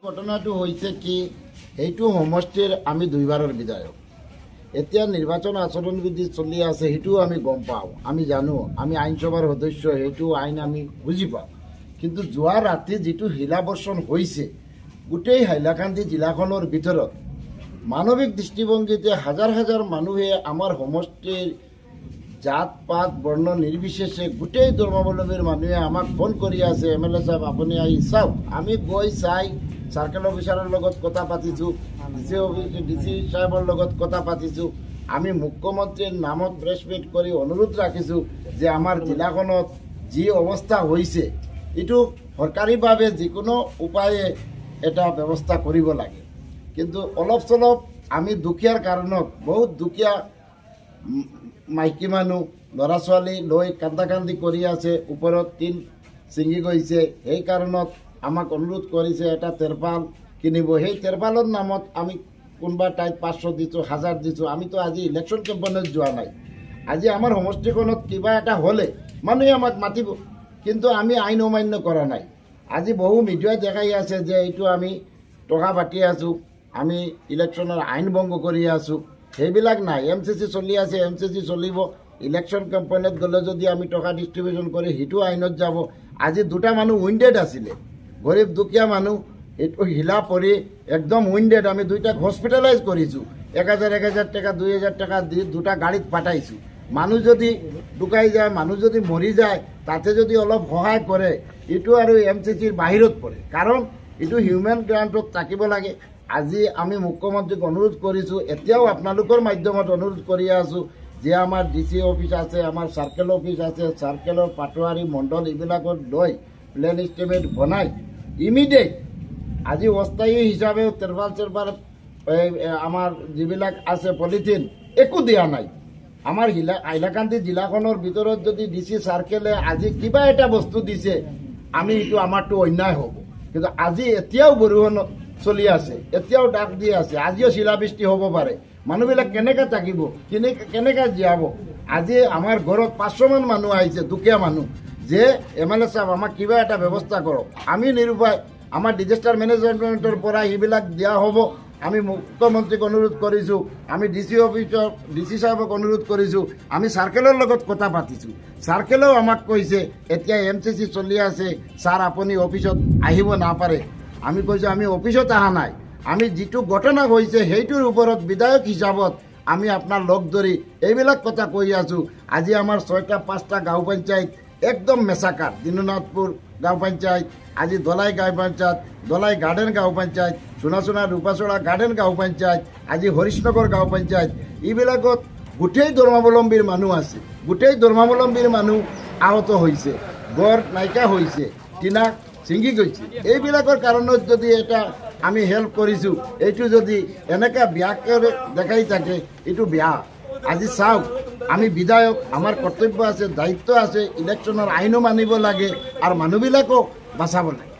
ঘটনাটো হৈছে কি এইটো সমষ্টিৰ আমি দুইবাৰৰ বিধায়ক এতিয়া নিৰ্বাচন আচৰণবিধি চলি আছে সেইটোও আমি গম পাওঁ আমি জানো আমি আইনসভাৰ সদস্য সেইটো আইন আমি বুজি পাওঁ কিন্তু যোৱা ৰাতি যিটো শিলাবৰ্ষণ হৈছে গোটেই হাইলাকান্দি জিলাখনৰ ভিতৰত মানৱিক দৃষ্টিভংগীতে হাজাৰ হাজাৰ মানুহে আমাৰ সমষ্টিৰ জাত পাত বৰ্ণ নিৰ্বিশেষে গোটেই ধৰ্মাৱলম্বীৰ মানুহে আমাক ফোন কৰি আছে এমএলএ সাহেব আপুনি আহি চাওক আমি গৈ চাই সাৰ্কেল অফিচাৰৰ লগত কথা পাতিছোঁ ডিচি সাহেবৰ লগত কথা পাতিছোঁ আমি মুখ্যমন্ত্ৰীৰ নামত প্ৰেছ মিট কৰি অনুৰোধ ৰাখিছোঁ যে আমাৰ জিলাখনত যি অৱস্থা হৈছে এইটো চৰকাৰীভাৱে যিকোনো উপায়ে এটা ব্যৱস্থা কৰিব লাগে কিন্তু অলপ চলপ আমি দুখীয়াৰ কাৰণত বহুত দুখীয়া মাইকী মানুহ ল'ৰা ছোৱালী লৈ কান্দাকান্দি কৰি আছে ওপৰত টিন ছিঙি গৈছে সেই কাৰণত আমাক অনুৰোধ কৰিছে এটা তেৰপাল কিনিব সেই তেৰপালৰ নামত আমি কোনোবা ঠাইত 500 দিছোঁ 1000 দিছোঁ আমিতো আজি ইলেকশ্যন কেম্পেইনত যোৱা নাই আজি আমাৰ সমষ্টিখনত কিবা এটা হ'লে মানুহে আমাক মাতিব কিন্তু আমি আইন অমান্য কৰা নাই আজি বহু মিডিয়াই দেখাই আছে যে এইটো আমি টকা পাতি আছোঁ আমি ইলেকশ্যনৰ আইন ভংগ কৰি আছোঁ সেইবিলাক নাই এমচিচি চলি আছে এমচিচি চলিব ইলেকশ্যন কেম্পেইনত গ'লে যদি আমি টকা ডিষ্ট্ৰিবিউশ্যন কৰি সেইটো আইনত যাব আজি দুটা মানুহ উইণ্ডেড আছিলে গৰীব দুখীয়া মানুহ এইটো হিলা পৰি একদম উইণ্ডেড আমি দুইটাক হস্পিটেলাইজ কৰিছোঁ 1000 টাকা 2000 টাকা দি দুটা গাড়ীত পাঠাইছোঁ মানুহ যদি ঢুকাই যায় মানুহ যদি মৰি যায় তাতে যদি অলপ সহায় কৰে এইটো আৰু এমচিচিৰ বাহিৰত পৰে কাৰণ এইটো হিউমেন গ্ৰাণ্টত থাকিব লাগে আজি আমি মুখ্যমন্ত্ৰীক অনুৰোধ কৰিছোঁ এতিয়াও আপোনালোকৰ মাধ্যমত অনুৰোধ কৰি আছোঁ যে আমাৰ ডিচি অফিচ আছে আমাৰ সাৰ্কেল অফিচ আছে সাৰ্কেলৰ পাটোৱাৰী মণ্ডল এইবিলাকত লৈ প্লেন এষ্টিমেট বনাই ইমিডিয়েট আজি অস্থায়ী হিচাপে তেৰপাল চেৰপাল আমাৰ যিবিলাক আছে পলিথিন একো দিয়া নাই আমাৰ হাইলাকান্দি জিলাখনৰ ভিতৰত যদি ডিচি সাৰ্কেলে আজি কিবা এটা বস্তু দিছে আমি এইটো আমাৰটো অন্যায় হ'ব কিন্তু আজি এতিয়াও বৰষুণ চলি আছে এতিয়াও ডাক দি আছে আজিও শিলাবৃষ্টি হ'ব পাৰে মানুহবিলাক কেনেকৈ থাকিব কেনেকৈ জীয়াব আজি আমাৰ ঘৰত 500 মান মানুহ আহিছে দুখীয়া মানুহ যে এমএলএ সাহেব আমাক কিবা এটা ব্যৱস্থা কৰক আমি নিৰুপায় আমাৰ ডিজাষ্টাৰ মেনেজমেণ্টৰ পৰা এইবিলাক দিয়া হ'ব আমি মুখ্যমন্ত্ৰীক অনুৰোধ কৰিছোঁ আমি ডিচি সাহেবক অনুৰোধ কৰিছোঁ আমি সাৰ্কেলৰ লগত কথা পাতিছোঁ সাৰ্কেলেও আমাক কৈছে এতিয়া এমচিচি চলি আছে ছাৰ আপুনি অফিচত আহিব নাপাৰে আমি কৈছোঁ আমি অফিচত অহা নাই আমি যিটো ঘটনা হৈছে সেইটোৰ ওপৰত বিধায়ক হিচাপত আমি আপোনাৰ লগ ধৰি এইবিলাক কথা কৈ আছোঁ আজি আমাৰ 6টা 5টা গাঁও পঞ্চায়ত একদম মেচাকাৰ দীননাথপুৰ গাঁও পঞ্চায়ত আজি দলাই গাঁও পঞ্চায়ত দলাই গাৰ্ডেন গাঁও পঞ্চায়ত সোণাচোনা ৰূপাচৰা গাৰ্ডেন গাঁও পঞ্চায়ত আজি হৰিশনগৰ গাঁও পঞ্চায়ত এইবিলাকত গোটেই ধৰ্মাৱলম্বীৰ মানুহ আছে গোটেই ধৰ্মাৱলম্বীৰ মানুহ আহত হৈছে গড় নাইকিয়া হৈছে টিনা ছিঙি গৈছে এইবিলাকৰ কাৰণত যদি এটা আমি হেল্প কৰিছোঁ এইটো যদি এনেকৈ বেয়াকৈ দেখাই থাকে এইটো বেয়া আজি চাওক আমি বিধায়ক আমাৰ কৰ্তব্য আছে দায়িত্ব আছে ইলেকশ্যনৰ আইনো মানিব লাগে আৰু মানুহবিলাকো বাচাব লাগে